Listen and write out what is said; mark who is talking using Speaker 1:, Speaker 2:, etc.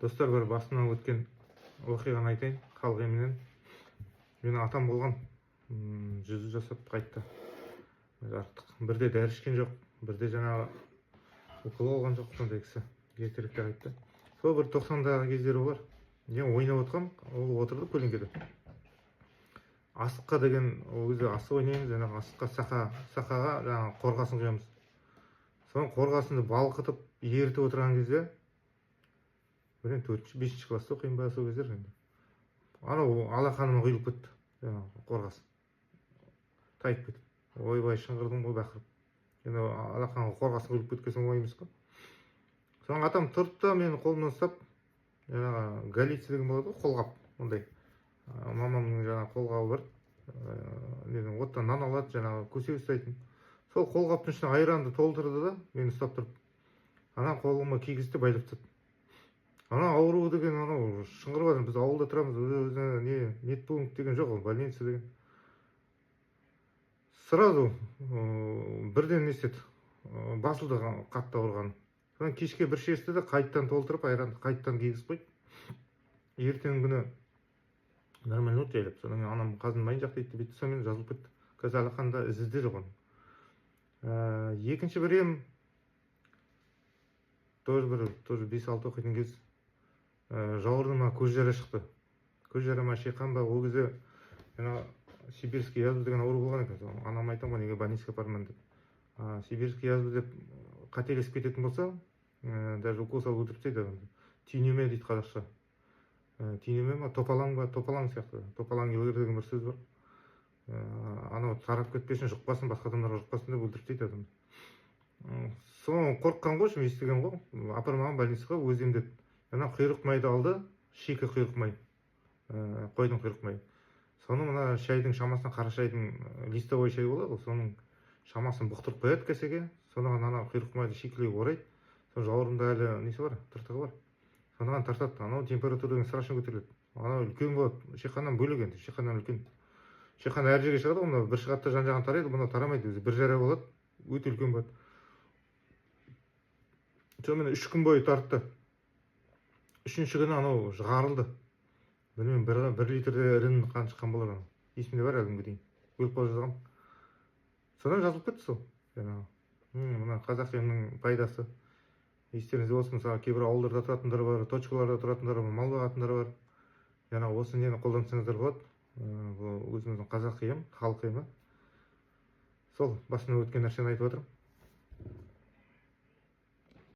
Speaker 1: Достар, бір басымнан өткен оқиғаны айтайын. Халық емінен менің атам болған, жүзі жасап қайтты. Артық бірде дәрі ішкен жоқ, бірде жаңағы укол алған жоқ. Сондай кісі ертеректе қайтты. Сол бір 90-дағы кездері олар. Мен ойнап отқам, ол отырды көлеңкеде. Асыққа деген, ол кезде асық ойнаймыз, жаңағы асыққа сақаға жаңағы қорғасын құямыз. Соның қорғасынды балқытып, ерітіп отырған кезде, бірден 4-5 класста оқимын ба сол кездер енді. Анау алақаныма құйылып кетті, жаңағы қорғас. Тайып кетті. Ойбай, шыңғырдым ғой бақырып. Енді алақанға қорғасын құйылып кеткесін оңай емес қой. Соң атам тұрды да мені қолымнан ұстап, жаңағы галиция деген болады ғой, қолғап, ондай. Мамамның жаңағы қолғабы бар. Оттан нан алады, жаңағы көсеу ұстайтын. Сол қолғаптың ішіне айранды толтырды да, мені ұстап тұрып. Ана қолыма кигізді, байлап тастады. Ана ауру деген, анау шыңғырып, біз ауылда тұрамыз, өзіне медпункт деген жоқ, больница деген. Сразу бірден нестеді, басылды қатты ауырған. Содан кешке бір шешті де қайттан толтырып, айранды қайттан кигізіп қойды. Ертең күні нормально өтті жайлап. Содан анам қазын майын жақтайды деп сонымен жазылып кетті. Қазір алақанда ізі жоқ оның. Екінші бір ем, тоже 5-6 оқитын кез, жауырыныма көз жара шықты. Көз жарама шиқан ба, ол кезде сибирский язва деген ауру болған екен. Анам айтам ғой, неге больницаға апармын деп. Сибирский язва деп қателесіп кететін болса, даже укол салып өлтіріп тастайды адамды. Түйнеме дейді қазақша. Түйнеме ма, топалаң ба, топалаң сияқты. Топалаң елгір деген бір сөз бар. Анау тарап кетпесін, жұқпасын, басқа адамдарға жұқпасын деп өлтіріп тастайды адамды. Соны қорыққан ғой, шым естіген ғой, апармаған больницаға өз емдеді. Құйрық майды алды, шикі құйрық май, қойдың құйрық май. Соны мына шайдың шамасына, қара шайдың листовой шай болады, соның шамасын бұқтырып қояды кәсеге. Соныған ана құйрық майды шикілей орайды. Сон жауырында әлі несі бар, тыртығы бар. Соныған тартады. Анау температура деген страшно көтеріледі. Анау үлкен болады, шиқаннан бөлек енді, шиқаннан үлкен. Шиқан әр жерге шығады, оны бір шығатта жан-жағын тарайды, бұны тарамайды, өзі бір жара болады, өте үлкен болады. Сонымен 3 күн бойы тартты. 3-ші күні анау жарылды. Білмеймін, 1 литрде ірін қан шыққан болар. Есімде бар әлі күнге дейін. Өліп қала жазған. Содан жазылып кетті сол. Мына қазақ емінің пайдасы. Естеріңізде болсын, мысалы кейбір ауылдарда тұратындар бар, точкаларда тұратындар бар, мал бағатындар бар. Осы нені қолдансаңыздар болады. Өзіміздің қазақ ем, халық емі. Сол басына өткен нәрсені айтып отырмын.